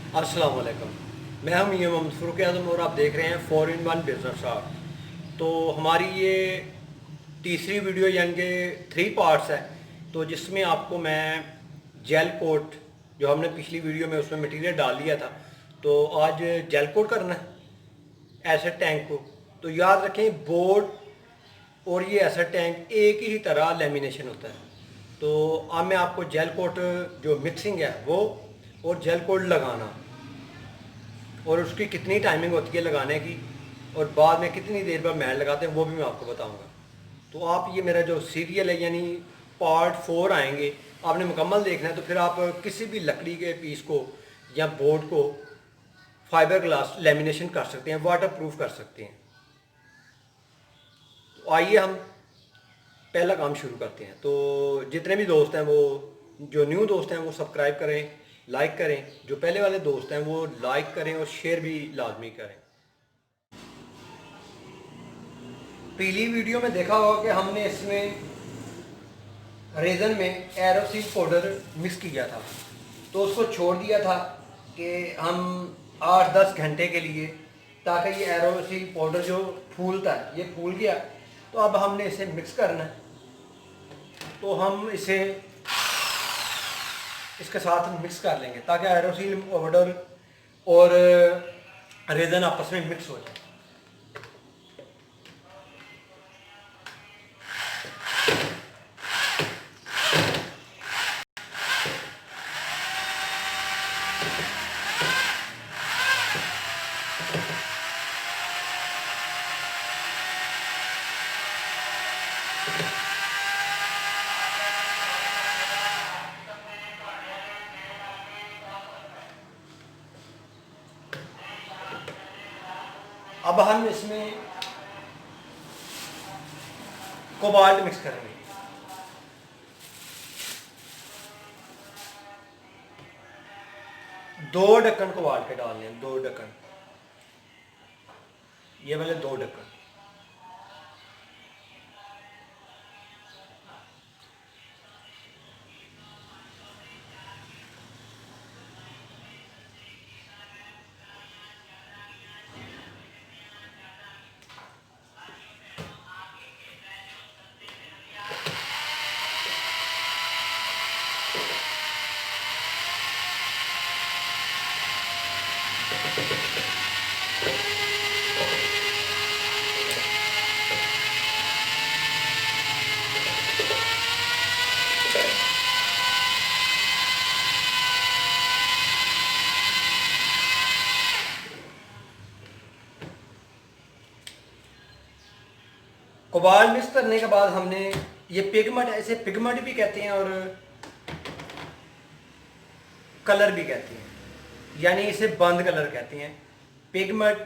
अस्सलाम वालेकुम। मैं हूं मियां मोहम्मद फ़ारूक आज़म और आप देख रहे हैं 4 in 1 बिज़नेस आर्ट। तो हमारी ये तीसरी वीडियो यानी कि 3 पार्ट्स है। तो जिसमें आपको मैं जेल कोट, जो हमने पिछली वीडियो में उसमें मटेरियल डाल दिया था, तो आज जेल कोट करना है ऐसे टैंक को। तो याद रखें, बोर्ड और ये ऐसा टैंक एक ही तरह लेमिनेशन होता है। तो अब मैं आपको जेल कोट जो मिक्सिंग है वो और जेल कोट लगाना और उसकी कितनी टाइमिंग होती है लगाने की और बाद में कितनी देर बाद मैट लगाते हैं वो भी मैं आपको बताऊंगा। तो आप ये मेरा जो सीरियल है यानी पार्ट 4 आएंगे, आपने मुकम्मल देखना है। तो फिर आप किसी भी लकड़ी के पीस को या बोर्ड को फाइबर ग्लास लेमिनेशन कर सकते हैं, वाटर प्रूफ कर सकते हैं। तो आइए हम पहला काम शुरू करते हैं। तो जितने भी दोस्त हैं वो, जो न्यू दोस्त हैं वो सब्सक्राइब करें, लाइक करें। जो पहले वाले दोस्त हैं वो लाइक करें और शेयर भी लाजमी करें। पहली वीडियो में देखा होगा कि हमने इसमें रेजन में एरोसिल पाउडर मिक्स किया था, तो उसको छोड़ दिया था कि हम 8-10 घंटे के लिए, ताकि ये एरोसिल पाउडर जो फूलता है, ये फूल गया। तो अब हमने इसे मिक्स करना है। तो हम इसे इसके साथ मिक्स कर लेंगे ताकि एरोसिल पाउडर और रेजन आपस में मिक्स हो जाए। अब हम इसमें कोबाल्ट मिक्स करेंगे। 2 ढक्कन कोबाल्ट के डालने हैं, 2 ढक्कन, ये वाले 2 ढक्कन। कोबाल्ट मिक्स करने के बाद हमने ये पिगमेंट, ऐसे पिगमेंट भी कहते हैं और कलर भी कहते हैं, यानी इसे बंद कलर कहते हैं। पिगमेंट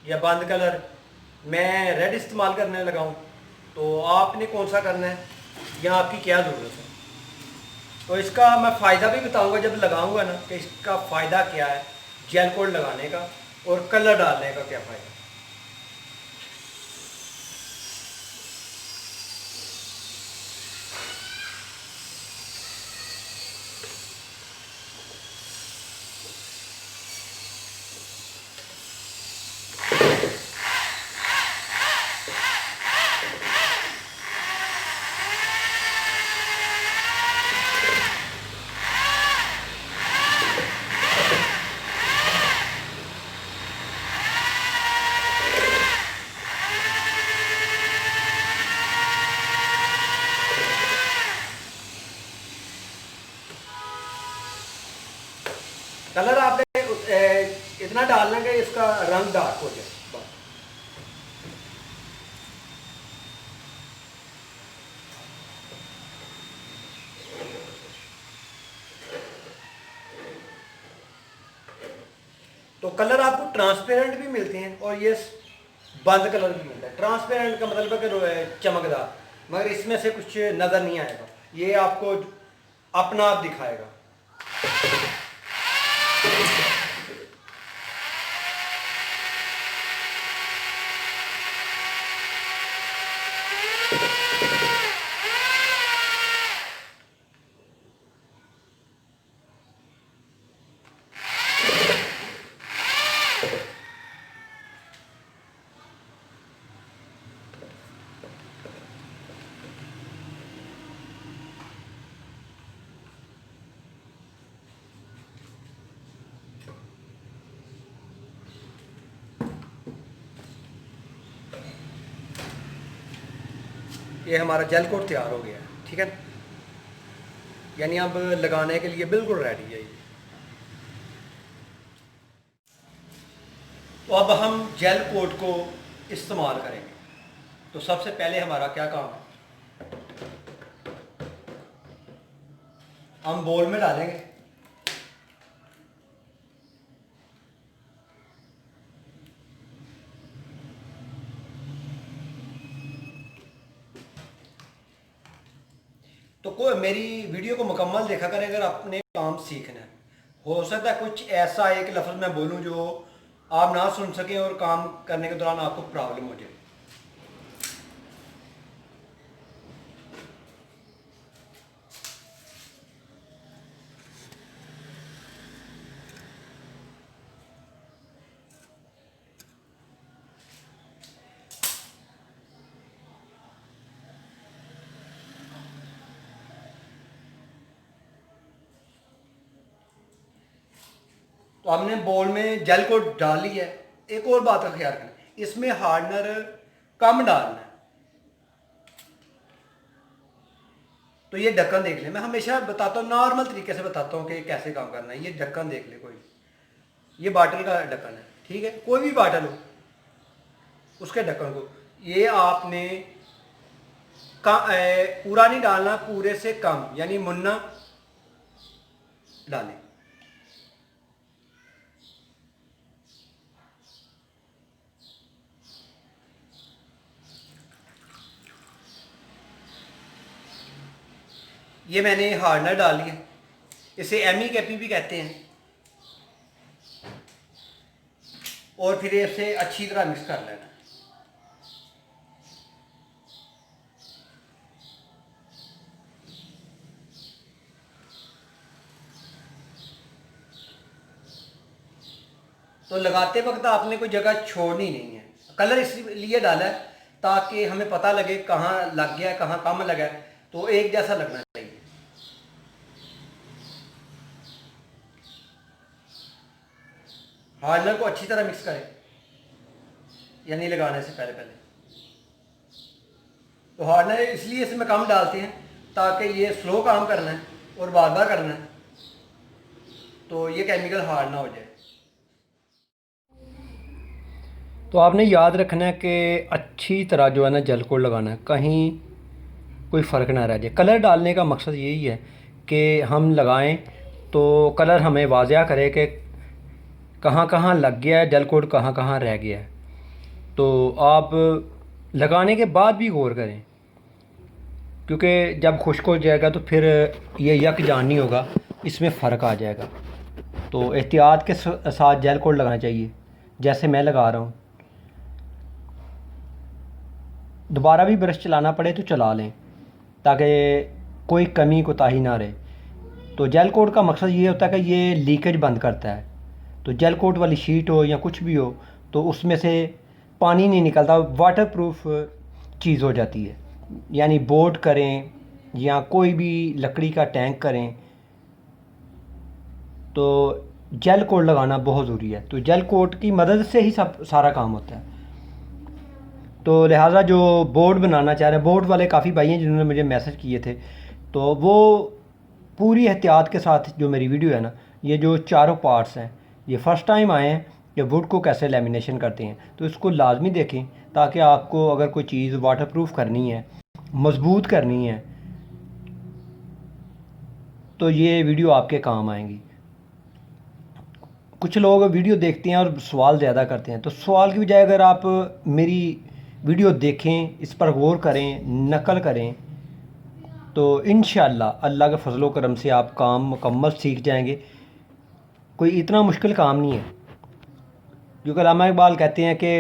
या बंद कलर, मैं रेड इस्तेमाल करने लगा हूँ। तो आपने कौन सा करना है या आपकी क्या ज़रूरत है। तो इसका मैं फ़ायदा भी बताऊंगा जब लगाऊंगा ना, कि इसका फ़ायदा क्या है जेल कोट लगाने का और कलर डालने का क्या फ़ायदा। कलर आपने इतना डालना कि इसका रंग डार्क हो जाए बस। तो कलर आपको ट्रांसपेरेंट भी मिलते हैं और ये बंद कलर भी मिलता है। ट्रांसपेरेंट का मतलब है कि चमकदार, मगर इसमें से कुछ नज़र नहीं आएगा, ये आपको अपना आप दिखाएगा। ये हमारा जेल कोट तैयार हो गया है, ठीक है, यानी अब लगाने के लिए बिल्कुल रेडी है ये। तो अब हम जेल कोट को इस्तेमाल करेंगे। तो सबसे पहले हमारा क्या काम है, हम बोल में डालेंगे। तो कोई मेरी वीडियो को मुकम्मल देखा करें अगर आपने काम सीखना है। हो सकता है कुछ ऐसा एक लफ्ज़ मैं बोलूं जो आप ना सुन सकें और काम करने के दौरान आपको प्रॉब्लम हो जाए। तो हमने बॉल में जेल को डाल लिया है। एक और बात का ख्याल रखना, इसमें हार्डनर कम डालना है। तो ये ढक्कन देख ले, मैं हमेशा बताता हूँ, नॉर्मल तरीके से बताता हूँ कि कैसे काम करना है। ये ढक्कन देख ले, कोई ये बाटल का ढक्कन है, ठीक है, कोई भी बाटल हो उसके ढक्कन को ये आपने पूरा नहीं डालना, पूरे से कम यानी मुन्ना डालें। ये मैंने हार्डनर डाल लिया, इसे एमी कैपी भी कहते हैं। और फिर इसे अच्छी तरह मिक्स कर लेना। तो लगाते वक्त आपने कोई जगह छोड़नी नहीं है। कलर इसलिए डाला है ताकि हमें पता लगे कहाँ लग गया कहाँ कम लगा है, तो एक जैसा लगना चाहिए। हार्डनर को अच्छी तरह मिक्स करें, यानी लगाने से पहले पहले। तो हार्डनर इसलिए इसमें कम डालते हैं ताकि ये स्लो काम करना है और बार बार करना है, तो ये केमिकल हार्ड ना हो जाए। तो आपने याद रखना है कि अच्छी तरह जो है ना जेल कोट लगाना है, कहीं कोई फ़र्क ना रह जाए। कलर डालने का मकसद यही है कि हम लगाएं तो कलर हमें वाज़िया करे कि कहाँ कहाँ लग गया है जेल कोट, कहाँ कहाँ रह गया है। तो आप लगाने के बाद भी गौर करें, क्योंकि जब खुश्क हो जाएगा तो फिर ये यक जान नहीं होगा, इसमें फ़र्क आ जाएगा। तो एहतियात के साथ जेल कोट लगाना चाहिए, जैसे मैं लगा रहा हूँ। दोबारा भी ब्रश चलाना पड़े तो चला लें ताकि कोई कमी कोताही ना रहे। तो जेल कोट का मकसद ये होता है कि ये लीकेज बंद करता है। तो जेल कोट वाली शीट हो या कुछ भी हो तो उसमें से पानी नहीं निकलता, वाटर प्रूफ चीज़ हो जाती है। यानी बोट करें या कोई भी लकड़ी का टैंक करें तो जेल कोट लगाना बहुत ज़रूरी है। तो जेल कोट की मदद से ही सब सारा काम होता है। तो लिहाजा जो बोर्ड बनाना चाह रहे हैं, बोर्ड वाले काफ़ी भाई हैं जिन्होंने मुझे मैसेज किए थे, तो वो पूरी एहतियात के साथ जो मेरी वीडियो है ना, ये जो चारों पार्ट्स हैं, ये फ़र्स्ट टाइम आए हैं कि वुड को कैसे लेमिनेशन करते हैं, तो इसको लाजमी देखें ताकि आपको अगर कोई चीज़ वाटरप्रूफ करनी है, मज़बूत करनी है, तो ये वीडियो आपके काम आएंगी। कुछ लोग वीडियो देखते हैं और सवाल ज़्यादा करते हैं, तो सवाल की बजाय अगर आप मेरी वीडियो देखें, इस पर गौर करें, नकल करें, तो इंशाअल्लाह अल्लाह के फजलो करम से आप काम मुकम्मल सीख जाएंगे। कोई इतना मुश्किल काम नहीं है। क्योंकि अल्लामा इकबाल कहते हैं कि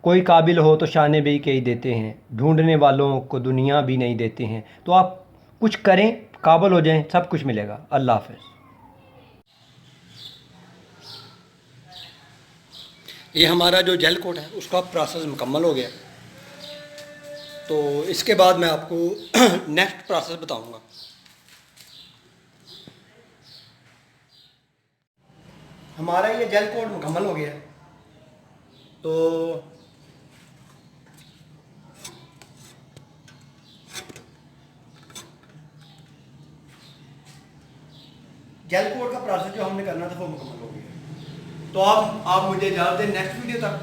कोई काबिल हो तो शान भी कई देते हैं, ढूंढने वालों को दुनिया भी नहीं देते हैं। तो आप कुछ करें, काबिल हो जाएं, सब कुछ मिलेगा। अल्लाह हाफ़िज़। ये हमारा जो जेल कोट है उसका प्रोसेस मुकम्मल हो गया। तो इसके बाद मैं आपको नेक्स्ट प्रोसेस बताऊंगा। हमारा ये जेल कोट मुकम्मल हो गया। तो जेल कोट का प्रोसेस जो हमने करना था वो मुकम्मल हो गया। तो आप मुझे इजाज़त दें नेक्स्ट वीडियो तक।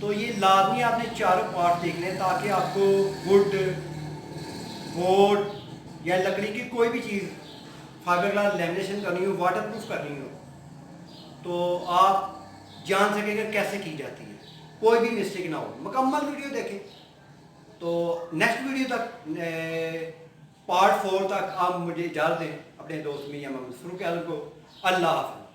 तो ये लाजमी आपने चारों पार्ट देखने हैं ताकि आपको वुड, बोर्ड या लकड़ी की कोई भी चीज़ फाइबर ग्लास लैमिनेशन करनी हो, वाटर प्रूफ करनी हो, तो आप जान सकेंगे कैसे की जाती है, कोई भी मिस्टेक ना हो। मुकम्मल वीडियो देखें। तो नेक्स्ट वीडियो तक पार्ट 4 तक आप मुझे इजाज़त दें अपने दोस्त मियां मोहम्मद फ़ारूक आलम को। अल्लाह हाफ़िज़।